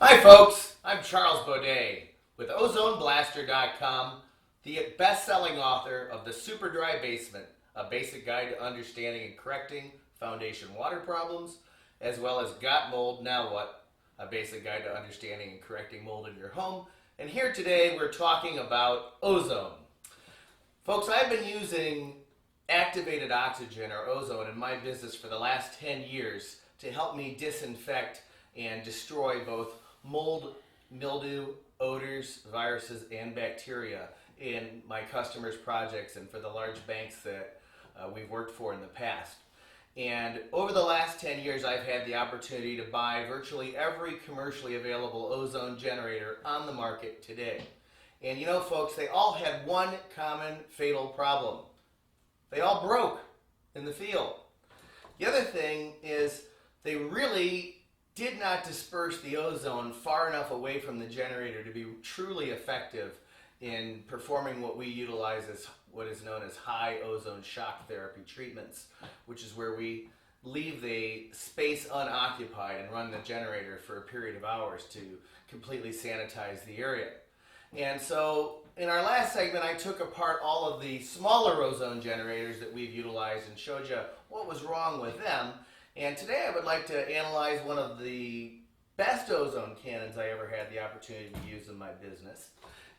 Hi folks, I'm Charles Baudet with OzoneBlaster.com, the best-selling author of The Super Dry Basement, a basic guide to understanding and correcting foundation water problems, as well as Got Mold, Now What, a basic guide to understanding and correcting mold in your home. And here today we're talking about ozone. Folks, I've been using activated oxygen or ozone in my business for the last 10 years to help me disinfect and destroy both mold, mildew, odors, viruses, and bacteria in my customers' projects and for the large banks that we've worked for in the past. And over the last 10 years, I've had the opportunity to buy virtually every commercially available ozone generator on the market today. And you know, folks, they all had one common fatal problem. They all broke in the field. The other thing is they really did not disperse the ozone far enough away from the generator to be truly effective in performing what we utilize as what is known as high ozone shock therapy treatments, which is where we leave the space unoccupied and run the generator for a period of hours to completely sanitize the area. And so in our last segment, I took apart all of the smaller ozone generators that we've utilized and showed you what was wrong with them. And today I would like to analyze one of the best ozone cannons I ever had the opportunity to use in my business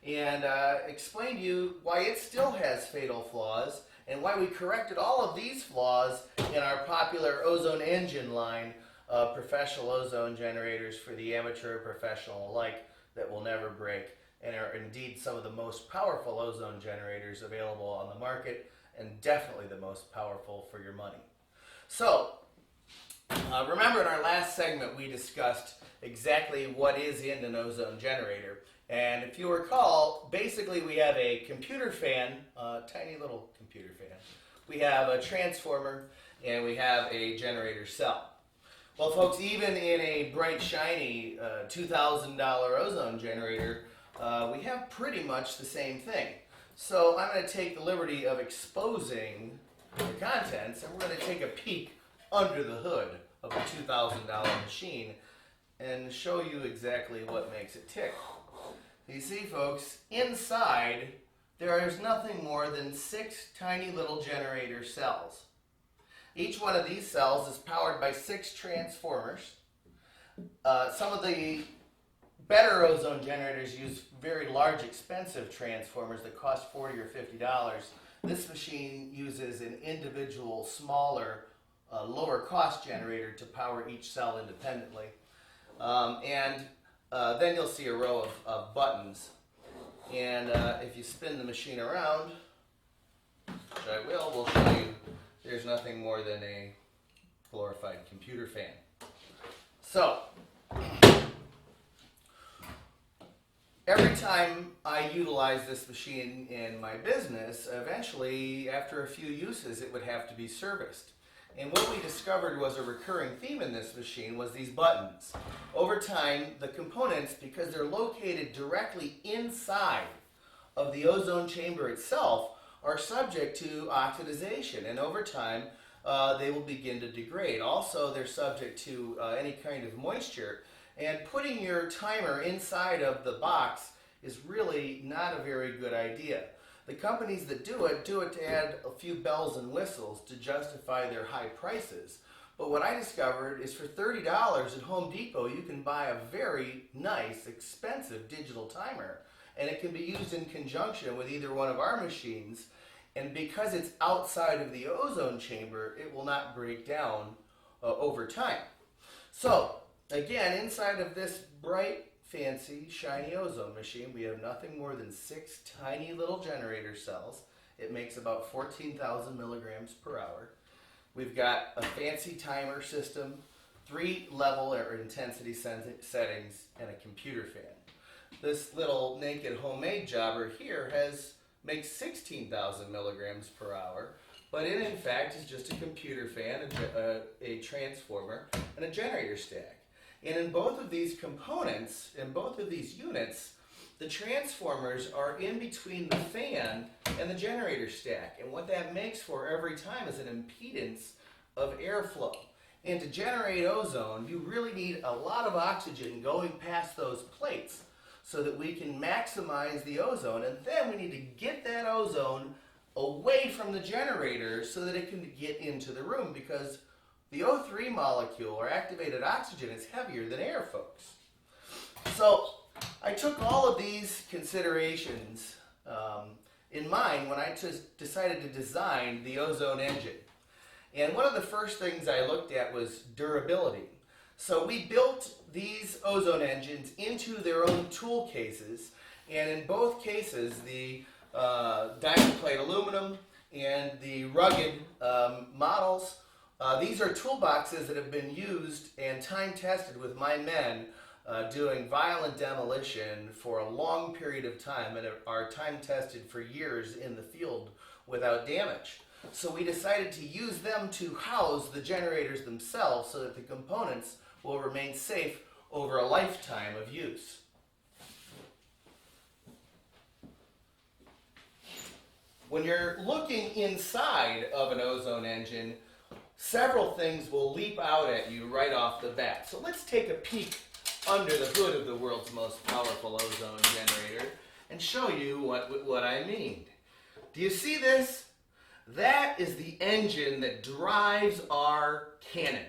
and explain to you why it still has fatal flaws and why we corrected all of these flaws in our popular ozone engine line of professional ozone generators for the amateur and professional alike that will never break and are indeed some of the most powerful ozone generators available on the market and definitely the most powerful for your money. So, remember in our last segment we discussed exactly what is in an ozone generator. And if you recall, basically we have a computer fan, a tiny little computer fan. We have a transformer and we have a generator cell. Well folks, even in a bright shiny $2,000 ozone generator, we have pretty much the same thing. So I'm going to take the liberty of exposing the contents and we're going to take a peek under the hood of a $2,000 machine and show you exactly what makes it tick. You see folks, inside there is nothing more than 6 tiny little generator cells. Each one of these cells is powered by 6 transformers. Some of the better ozone generators use very large expensive transformers that cost $40 or $50. This machine uses an individual smaller lower cost generator to power each cell independently. Then you'll see a row of buttons. And if you spin the machine around, which I will, we'll show you there's nothing more than a glorified computer fan. So, every time I utilize this machine in my business, eventually, after a few uses, it would have to be serviced. And what we discovered was a recurring theme in this machine was these buttons. Over time, the components, because they're located directly inside of the ozone chamber itself, are subject to oxidization. And over time, they will begin to degrade. Also, they're subject to any kind of moisture. And putting your timer inside of the box is really not a very good idea. The companies that do it to add a few bells and whistles to justify their high prices. But what I discovered is for $30 at Home Depot, you can buy a very nice, expensive digital timer. And it can be used in conjunction with either one of our machines. And because it's outside of the ozone chamber, it will not break down over time. So, again, inside of this bright, fancy, shiny ozone machine, we have nothing more than 6 tiny little generator cells. It makes about 14,000 milligrams per hour. We've got a fancy timer system, 3 level or intensity settings, and a computer fan. This little naked homemade jobber here makes 16,000 milligrams per hour, but it in fact is just a computer fan, a transformer, and a generator stack. And in both of these components, in both of these units, the transformers are in between the fan and the generator stack. And what that makes for every time is an impedance of airflow. And to generate ozone, you really need a lot of oxygen going past those plates so that we can maximize the ozone. And then we need to get that ozone away from the generator so that it can get into the room, because the O3 molecule, or activated oxygen, is heavier than air, folks. So I took all of these considerations in mind when I decided to design the ozone engine. And one of the first things I looked at was durability. So we built these ozone engines into their own tool cases, and in both cases, the diamond plate aluminum and the rugged models, these are toolboxes that have been used and time tested with my men doing violent demolition for a long period of time, and are time tested for years in the field without damage. So we decided to use them to house the generators themselves so that the components will remain safe over a lifetime of use. When you're looking inside of an ozone engine, several things will leap out at you right off the bat. So let's take a peek under the hood of the world's most powerful ozone generator and show you what I mean. Do you see this? That is the engine that drives our cannon.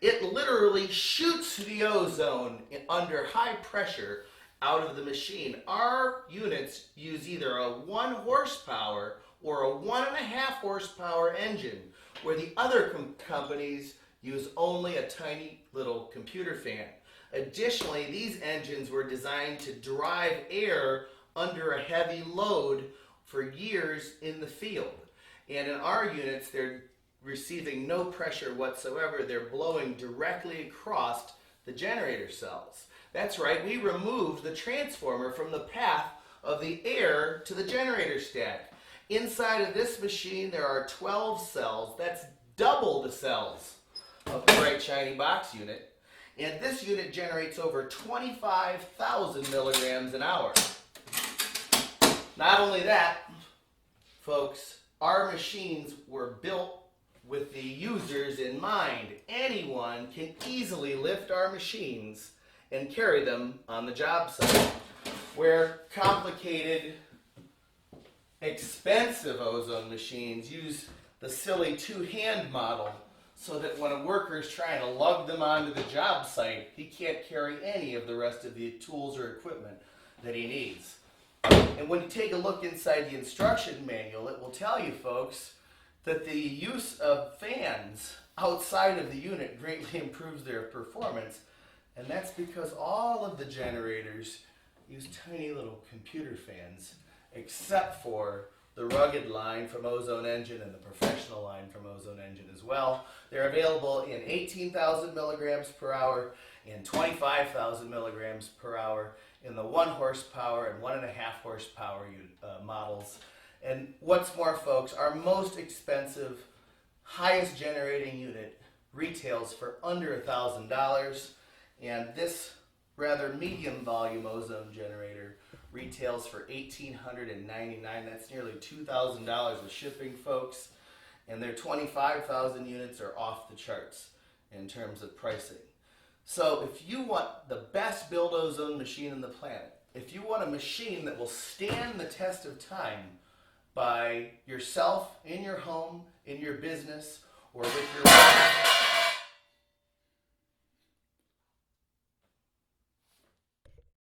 It literally shoots the ozone under high pressure out of the machine. Our units use either a 1 horsepower or a 1.5 horsepower engine, where the other companies use only a tiny little computer fan. Additionally, these engines were designed to drive air under a heavy load for years in the field. And in our units, they're receiving no pressure whatsoever. They're blowing directly across the generator cells. That's right, we removed the transformer from the path of the air to the generator stack. Inside of this machine, there are 12 cells. That's double the cells of the bright shiny box unit. And this unit generates over 25,000 milligrams an hour. Not only that, folks, our machines were built with the users in mind. Anyone can easily lift our machines and carry them on the job site, where complicated, expensive ozone machines use the silly two-hand model, so that when a worker is trying to lug them onto the job site, he can't carry any of the rest of the tools or equipment that he needs. And when you take a look inside the instruction manual, it will tell you, folks, that the use of fans outside of the unit greatly improves their performance. And that's because all of the generators use tiny little computer fans, except for the rugged line from Ozone Engine and the professional line from Ozone Engine as well. They're available in 18,000 milligrams per hour and 25,000 milligrams per hour in the 1 horsepower and 1.5 horsepower models. And what's more, folks, our most expensive, highest generating unit retails for under $1,000, and this rather medium volume ozone generator retails for $1,899. That's nearly $2,000 with shipping, folks, and their 25,000 units are off the charts in terms of pricing. So if you want the best build ozone machine on the planet, if you want a machine that will stand the test of time by yourself, in your home, in your business, or with your